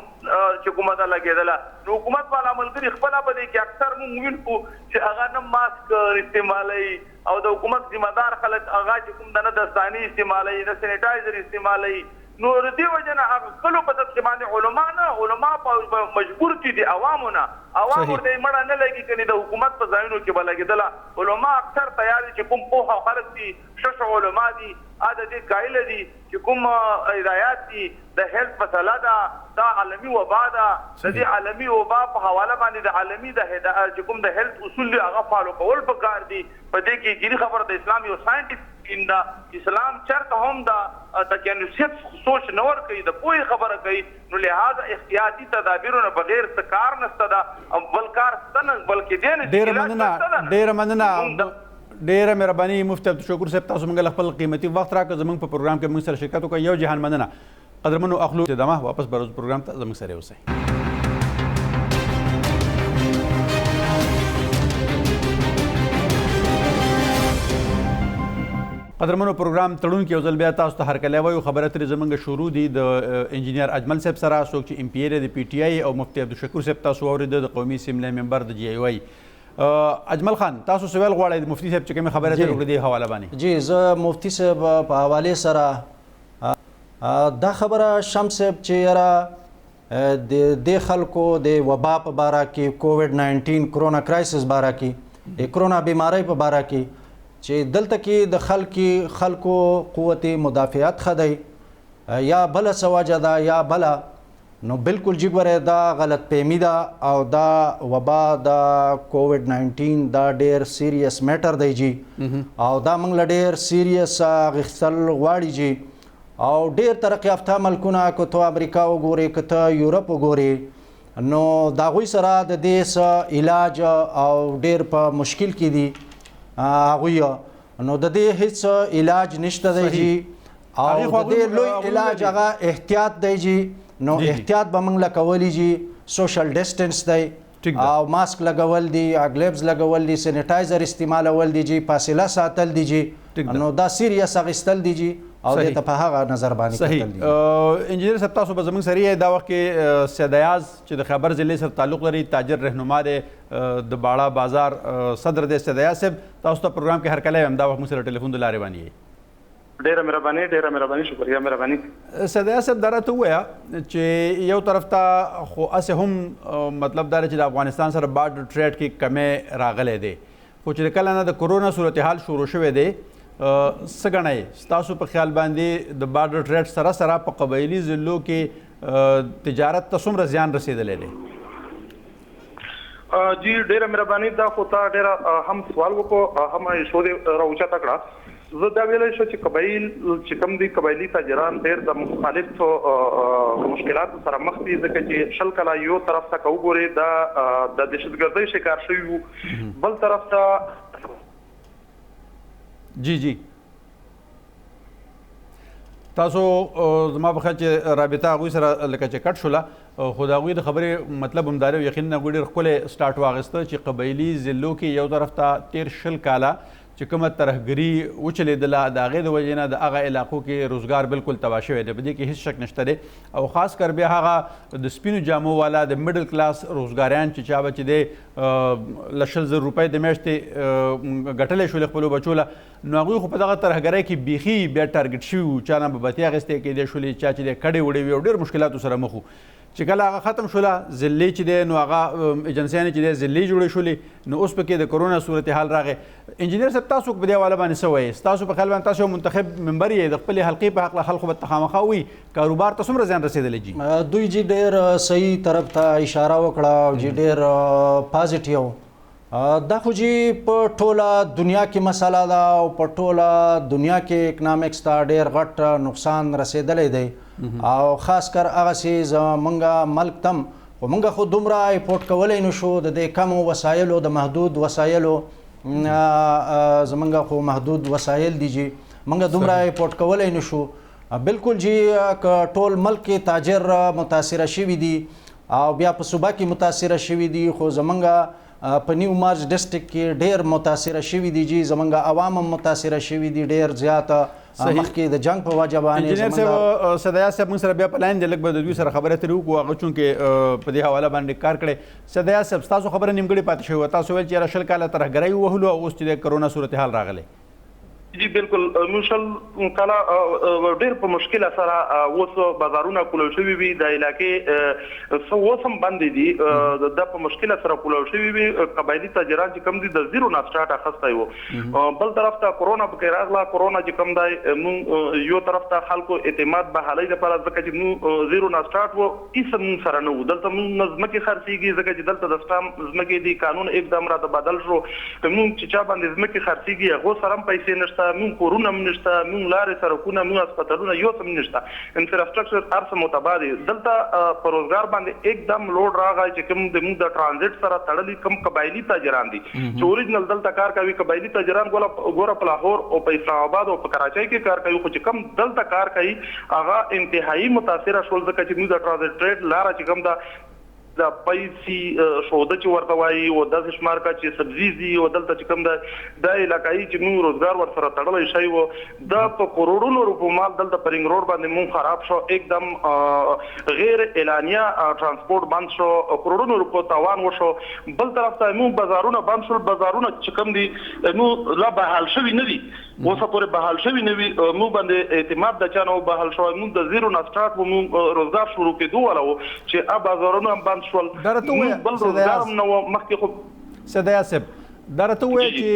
چې کومه ده لګېدله. نو حکومت والا ملګري خپله په دې کې اکثر موږ وینو چې هغه نه ماسک استعمالوي او د حکومت ذمه دار خلک هغه چې کوم د نه دستاني استعمالوي، نه سینیټایزر استعمالوي. نو د دې وجه نه هغه خپلو په دسې باندې علما نه، علما په مجبور دي د عوامو نه، عوام ورته یې مړه نه لګي کنې د حکومت په ځایونو کې به لګېدله. علما اکثر تیار دي چې کوم پوهه خلک دي، ښه علما دي، د دې قایله دي چې کوم هدایات دي د هیلث مسله ده، دا عالمي وبا ده، د دې عالمي وبا په حواله باندې د عالمي د چې کوم د هیلث اصول دي هغه فالو کول پکار دي. په دې کې جدي خبره د اسلام یو ساینټیفیک دین ده، اسلام چېرته هم د تکینوسیت سوچ نه ورکوي، د پوهې خبره کوي. نو لہذا احتیاطي تدابیرونه بغیر څه کار نشته ده، بل کار شته نه بلکې دی نه. ډېره مننه، ډېره مهرباني مفتي عبدالشکور صاحب، تاسو موږ خپل قیمتي وخت راکړ زموږ په پروګرام کې موږ سره شرکت وکړئ. یو جهان مننه. قدرمنو اخلو ادامه واپس به پروګرام ته زموږ سره اوسئ. قدرمنو پروګرام تړون کې یو ځل بیا تاسو ته هرکلی وایو. خبره ترې زموږ شروع دي د انجینیر اجمل صاحب سره، څوک چې ایم پی ای دی د پی ټي آی، او مفتي عبدالشکور صاحب تاسو واورېده د قومي اسمبلۍ ممبر د جی ای واي. اجمل خان، تاسو سوال غواړئ د مفتي صاحب چې کومې خبرې ترې وکړې دې حواله باندې؟ جی، زه مفتي صاحب په حوالې سره دا خبره شمس صاحب چې یاره د خلکو د وبا په باره کې، کووډ 19 کرونا کرایسس باره کې، د کرونا بیمارۍ په باره کې چې دلته کې د خلکو قوت مدافعت ښه دی یا بله څه وجه ده یا بله، نو بالکل جی ګوره دا غلط فهمي ده او دا وبا د کووډ 19 دا ډېر سیریس میټر دی جی، او دا موږ له ډېر سیریس اخیستل غواړي جی. او ډېر ترقي یافته ملکونه که ته امریکا وګورې که ته یورپ وګورې، نو د هغوی سره د دې څه علاج او ډېر په مشکل کې دي هغوی، نو د دې هیڅ علاج نشته دی جی. او د دې لوی علاج هغه احتیاط دی جی. نو احتیاط به موږ له کولی جي، سوشل ډسټنس دی، او ماسک لګول دي، اګلیبز لګول دي، سینیټایزر استعمالول دي جی، فاصله ساتل دي جی، نو دا سیریس اخیستل دي جی او د ته په هغه نظر باندې کتل دي. انجینر صاحب تاسو به زموږ سره دا وخت کې سید ایاز چې د خیبر ضلع سره تعلق لري، تاجر رهنما دی د باړه بازار صدر دی. سید ایاز صاحب تاسو ته پروګرام کې هرکلی یم، دا وخت موږ سره ټلیفون د لارې باندې یې. ډیره مهرباني شکریہ مهرباني. سید ایاز صاحب دا راته ووایه چې یو طرف ته خو هسې هم مطلب دا دی چې د افغانستان سره بارډر ټریډ کې کمی راغلی دی، خو چې کله نه د کورونا صورتحال شروع شوی دی څه ګڼئ ستاسو په خیال باندې د بارډر ټریډ سره سره په قبایلي ضلعو کې تجارت ته څومره زیان رسېدلی دی؟ جی ډیره مهرباني. دا خو تا ډیره هم سوال وکړو، هم ایښودې راوچته کړه. زه دا ویلی شو چې قبایل چې کوم دي قبایلي تاجران ډېر د مختلفو مشکلاتو سره مخ دي، ځکه چې شل کاله یو طرف ته که وګورې دا د دهشتګردۍ شکار شوي وو، بل طرف ته جی تاسو زما په خیال چې رابطه هغوی سره لکه چې کټ شوله، خو د هغوی د خبرې مطلب هم دا دی یقینا هغوی ډېر ښکلی سټارټ واخیسته چې قبایلي ضلعو کې یو طرف ته تېر 20 کاله چې کومه ترهګري وچلېدله د هغې د وجې نه د هغه علاقو کې روزګار بالکل تباه شوی دی، په دې کې هېڅ شک نشته دی. او خاص کر بیا هغه د سپینو جامو والا د میډل کلاس روزګاریان چې چا به چې دی له 100,000 روپۍ د میاشتې ګټلی شولې خپلو بچو له، نو هغوی خو په دغه ترهګرۍ کې بیخي بیا ټارګېټ شوي وو، چا نه به بتۍ اخیستې کېدی شولې، چا چې دی کډې وړې وي او ډېر مشکلاتو سره مخ وو. چې کله هغه ختم شوله ضلعې چې دی نو هغه ایجنسیانې چې دی ضلعې جوړې شولې، نو اوس پکې د کرونا صورتحال راغی. انجینر صاحب تاسو په دې حواله باندې څه وایي؟ ستاسو په خیال باندې تاسو یو منتخب ممبر یې، د خپلې حلقې په هکله خلکو به خامخا وایي کاروبار ته څومره زیان رسېدلی جي؟ دوی جی ډېر صحیح طرف ته اشاره وکړه او جی ډېر پازیټیو. دا خو جی په ټوله دنیا کې مسله ده او په ټوله دنیا کې اکنامکس ته ډېر غټ نقصان رسېدلی دی، او خاص کر هغسې زمونږ ملک تم خو مونږ خو دومره ایپورټ کولی نه شو، د دې کمو وسایلو د محدود وسایلو زمونږ خو محدود وسایل دي جی، مونږ دومره ایپورټ کولی نه شو. بالکل جی که ټول ملک کې تاجر متاثره شوي دي او بیا په صوبه کې متاثره شوي دي، خو زمونږ په نیو مارچ ډسټرکټ کې ډېر متاثره شوي دي جی، زمونږ عوام هم متاثره شوي دي ډېر زیاته مخکې د جنګ په وجه باندې. انجینر صاحب سید ایاز صاحب موږ سره بیا په لاین دی، لږ به د دوی سره خبرې اترې وکړو، هغه چونکې په دې حواله باندې کار کړی. سید ایاز صاحب ستاسو خبره نیمګړې پاتې شوې وه، تاسو ویل چې یاره 20 کاله ترهګرۍ ووهلو او اوس چې د کرونا صورتحال راغلی. جی بالکل مشل کله ډېر په مشکل سره اوس بازارونه کولو شوي وي، د علاقې اوس هم بندې دي، د په مشکل سره کولو شوي وي. قبایلي تاجران چې کوم دي د زیرو نه سټارټ اخیستی وو، بل طرف ته کورونا پکې راغله. کورونا چې کوم دی مونږ یو طرف ته خلکو اعتماد بحالۍ دپاره، ځکه چې مونږ زیرو نه سټارټ وو، هېڅ مونږ سره نه وو. دلته مونږ ځمکې خرڅېږي، ځکه چې دلته د سټام ځمکې دي، قانون اقدام راته بدل شو. مونږ چې چا باندې ځمکې خرڅېږي هغو سره هم پیسې نشته، مونږ کورونه هم نشته، مونږ لارې سړکونه، مونږ هسپتالونه یو څه هم نشته، انفراسترکچر هر څه متباه دی. دلته په روزګار باندې एकदम لوډ راغی چې کوم د مونږ د ټرانزیټ سره تړلي کوم قبایلي تاجران دي چې اوریجنل دلته کار کوي. قبایلي تاجران ګوره په لاهور او په اسلام آباد او په کراچۍ کې کار کوي، خو چې کوم دلته کار کوي هغه انتهایی متاثره شول، ځکه چې مونږ د ټرانزیټ ټریډ لاره چې کوم ده د پیسي شوده چې ورته وایي او داسې شمار کا چې سبزیزي او دلته چې کوم د علاقایي چې موږ روزګار ورسره تړلی شی وو، دا په کروڑونو روپو مال دلته په رینګ روډ باندې مونږ خراب شو، एकदम غیر اعلانیه ترانسپورټ بند شو، کروڑونو روپو تاوان وشو. بل طرف ته مونږ بازارونه بند شول، بازارونه چې کوم دي نو لا بحال شوي نه دي، اوسه پورې بحال شوي نه وي، مونږ باندې اعتماد د چا نه بحال شوی. مونږ د زیرو نه سټارټ وو، مونږ روزګار شروع کېدو والا وو چې بازارونه هم بند شول، بل روزګار هم نه وو مخکې. خو سید ایاز صاحب دا راته ووایه چې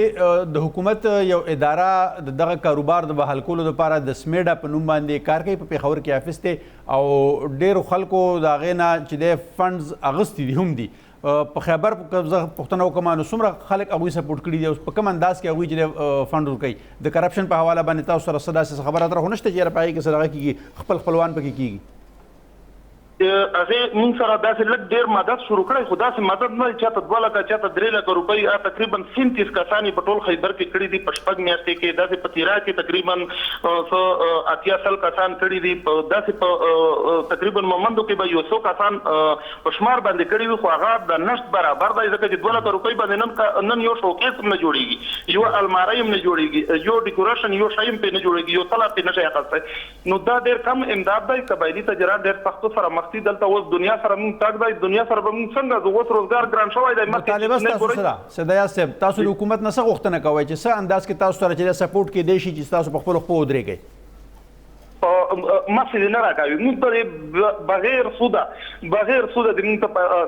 د حکومت یو اداره د دغه کاروبار د بحال کولو دپاره د سمیډا په نوم باندې کار کوي، په پېښور کې افیس دی او ډېرو خلکو د هغې نه چې دی فنډز اغوستي دي هم دي. په خیبر زه پوښتنه وکړم نو څومره خلک هغوی سپورټ کړي دي او په کوم انداز کې هغوی چې فنډ ورکوي؟ د کرپشن په حواله باندې تاسو سره څه داسې خبره اتره خو نشته چې یاره په هغې کې څه دغه کېږي، خپلوان پکې کېږي؟ هغه موږ سره داسې لږ ډېر مدد شروع کړی، خو داسې مدد نه چاته 2 لکه چاته 3 لکه روپۍ تقریبا 37 کسان په ټول خیبر کې کړي دي، په شپږ میاشتې کې داسې په تیرا کې تقریبا 80 کسان کړي دي، داسې په تقریبا مومندو کې به 100 کسان په شمار باندې کړي وي، خو هغه د نشت برابر دی، ځکه چې 2 لکه روپۍ باندې نن یو شوکیس هم نه جوړېږي، یو الماری هم نه جوړېږي، یو ډیکوریشن یو شی هم پرې نه جوړېږي، یو تله پرې نه شي اخیستی. نو دا ډېر کم امداد دی. قبایلي تجارت ډېر سختو سره مخ دي. دلته اوس دنیا سره موږ تګ دی، دنیا سره به موږ څنګه ځو؟ اوس روزګار ګران شوی دی. مطالبه ستاسو سره سیدایه صاحب، تاسو د حکومت نه څه غوښتنه کوئ چې څه انداز کې تاسو سره چې سپورټ کېدی شي چې تاسو په خپلو خپلو ودرېږئ؟ مسئله نه راکوي. موږ ته بغیر سوده د موږ ته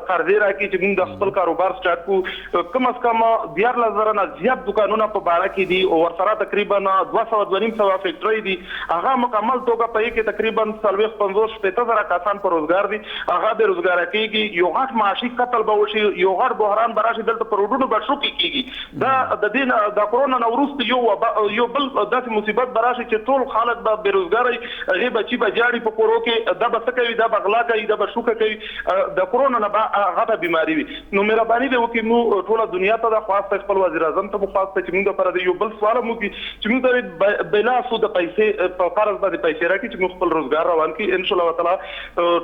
قرضې راکړي چې موږ د خپل کاروبار سټارټ کړو. کم از کم 14,000 نه زیات دکانونه په باړه کې دي او ورسره تقریبا 200 فیکټرۍ دي. هغه مکمل توګه په کې تقریبا 50-60,000 کسان په روزګار دي. هغه به روزګار کېږي. یو غټ معاشي قتل به وشي، یو غټ بحران به راشي، دلته په روډونو به شوکې کېږي. دا د دې د کرونا نه وروسته یو بل داسې مصیبت به راشي چې ټول خلک به بېروزګاره هغه بچي به جاړي په کورو کې، دا به څه کوي؟ دا به غلا کوي، دا به شوکه کوي. د کرونا نه به هغه بیماری وي. نو مهرباني دې وکړي، موږ ټوله دنیا ته د خواست خپل وزیر اعظم ته مخواست چې موږ لپاره د یو بل سوال مو کې چې موږ ته بلا سود پیسې په قرض باندې پیسې راکړي چې موږ خپل روزګار روان کړي. ان شاء الله تعالی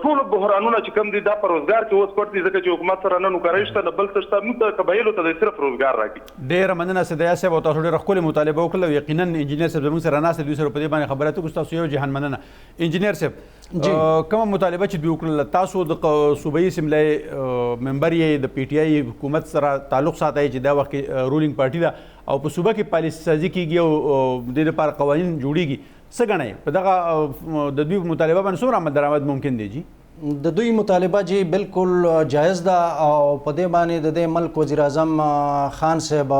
ټول بحرانونه چې کم دي دا په روزګار کې اوس پټ دي، ځکه چې حکومت سره نه نوکرۍ شته، نه بل څه شته. موږ ته قبایلو ته صرف روزګار راکړي. ډېره مننه سیدایه صاحب، او تاسو ډېره ښکلې مطالبه وکړله. یقینا انجینر صاحب زموږ سره ناست دی، دوی سره په دې باندې خبرې اترې کوو. تاسو یو جهان مننه. انجینر صاحب، کومه مطالبه چې دوی وکړله، تاسو د صوبایي اسمبلۍ ممبر یې، د پی ټي آی حکومت سره تعلق ساتئ چې دا وخت کې رولینګ پارټي ده او په صوبه کې پالیسي سازي کېږي او د دې لپاره قوانین جوړېږي، څه ګڼئ په دغه د دوی مطالبه باندې څومره عمل درآمد ممکن دی؟ جی د دوی مطالبه جی بالکل جایز ده او په دې باندې د دې ملک وزیر اعظم خان صاحب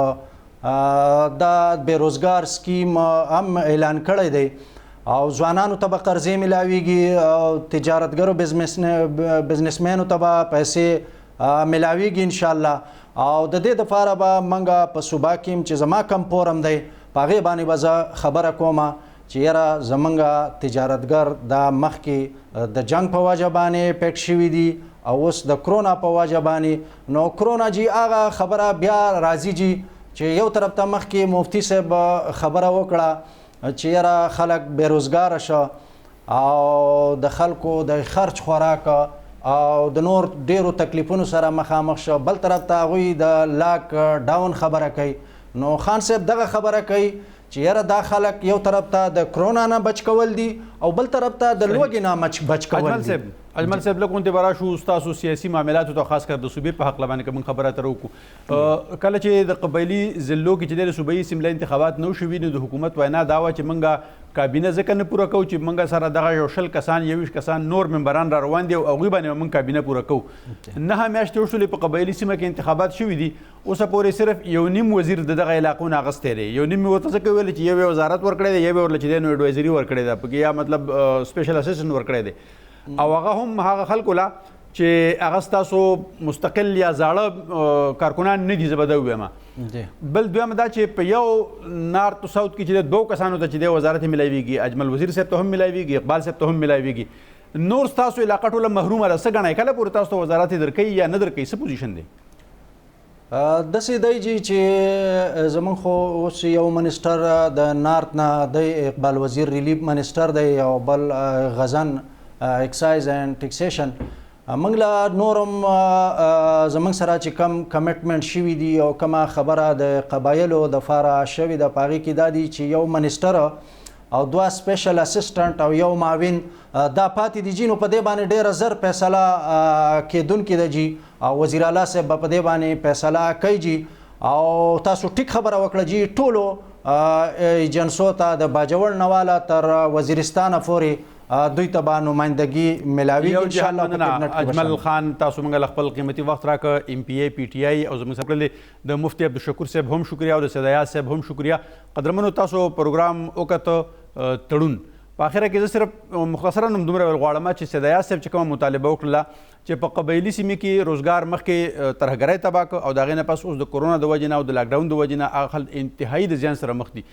دا بیروزګار سکیم هم اعلان کړی دی او ځوانانو ته به قرضې ملاویږي او تجارتګرو بزنسمینو ته به پیسې ملاویږي انشاءالله. او د دې دپاره به موږ په صوبه کې چې زما کم فورم دی په هغې باندې به زه خبره کوم چې یاره زمونږ تجارتګر دا مخکې د جنگ په وجه باندې پیک شوي دي او اوس د کرونا په وجه باندې. نو کرونا جی هغه خبره بیا راځي جی چې یو طرف ته مخکې مفتی صاحب خبره وکړه چې یاره خلک بېروزګاره شه او د خلکو د خرچ خوراک او د نور ډیرو تکلیفونو سره مخامخ شه، بل طرف ته هغوی د لاک ډاون خبره کوي. نو خان صاحب دغه خبره کوي چې یاره دا خلک یو طرف ته د کرونا نه بچ کول دي او بل طرف ته د لوږې نه بچ کول دي. اجمل صاحب لږ غونډې به راشو ستاسو سیاسي معاملاتو ته، خاص کر د صوبې په هکله باندې که موږ خبره اتره وکړو. کله چې د قبایلي ضلعو کې چې دی د صوبایي اسمبلۍ انتخابات نه شوي، نو د حکومت وینا دا وه چې موږ کابینه ځکه نه پوره کوو چې موږ سره دغه یو 20 کسان 21 کسان نور ممبران را روان دي او هغوی باندې موږ کابینه پوره کوو. 9 میاشتې وشولې په قبایلي سیمه کې انتخابات شوي دي، اوسه پورې صرف یو نیم وزیر د دغه علاقو نه اخیستی دی. یو نیم ورته ځکه ویل چې یو وزارت ورکړی دی، یو ورله چې دی نو ایډوایزري ورکړې ده پکې، یا مطلب سپیشل اسسټنټ ورکړی دی. او هغه هم هغه خلکو لا چې هغه ستاسو مستقل یا زاړه کارکنان نه دي، زه به دا ووایم. بل دویم دا چې په یو نارت او ساوت کې چې 2 کسانو ته چې دی وزارت ملاویږي، اجمل وزیر صاحب ته هم ملاویږي، اقبال صاحب ته هم ملاویږي. نور ستاسو علاقه ټوله محرومه ده، څه ګڼئ کله پورې تاسو ته وزارت درکوي یا نه درکوي؟ څه پوزیشن دی؟ داسې دی جی چې زمونږ خو اوس یو منسټر د نارت نه دی، اقبال وزیر ریلیف منسټر دی، او بل غزن اکسایز اینڈ ټیکسیشن. موږ له نورم زمونږ سره چې کم کمیټمنټ شوي دي او کومه خبره د قبایلو دپاره شوې ده په هغې کې دا دي چې یو منسټر او 2 سپیشل اسسټنټ او یو معاون دا پاتې دي جی. نو په دې باندې ډېره زر فیصله کېدونکې ده جی او وزیر اعلی صاحب به په دې باندې فیصله کوي جی. او تاسو ټیک خبره وکړه جی، ټولو ایجنسو ته د باجوړ نه والا تر وزیرستانه پورې دوی ته به نمایندګي ملاویږي انشاءالله. اجمل خان، تاسو موږ له خپل قیمتي وخت راکړه، ایم پی ای پی ټي آی او زموږ سره کړلې د مفتي عبدالشکور صاحب هم شکریه او د سیدایه صاحب هم شکریه. قدرمنو تاسو پروګرام وکړه تړون. په اخره کې زه صرف مختصرا هم دومره ویل غواړم چې سیدایه صاحب چې کومه مطالبه وکړله چې په قبایلي سیمې کې روزګار مخکې ترهګرۍ تباه کړ او د هغې نه پس اوس د کورونا د وجې نه او د لاکډاون د وجې نه هغه خلک انتهایي د زیان سره مخ دي.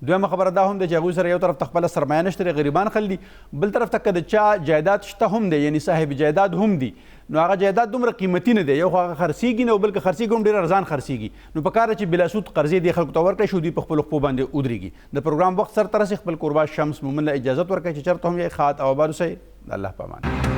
دویمه خبره دا هم ده چې هغوی سره یو طرف ته خپله سرمایه نشته دی، غریبان خلک دي، بل طرف ته که د چا جایداد شته هم دی، یعنی صاحب جایداد هم دي، نو هغه جایداد دومره قیمتي نه دی، یو خو هغه خرڅېږي نه او بل که خرڅېږي هم ډېر ارزان خرڅېږي. نو په کار چې بلا سود قرضې دې خلکو ته ورکړی شو، دوی په خپلو پښو باندې ودرېږي. د پروګرام وخت سرته رسي، خپل کوربه شمس مومن له اجازت ورکړئ چې چېرته هم یې ښاد او آباد اوسئ. د الله په امان.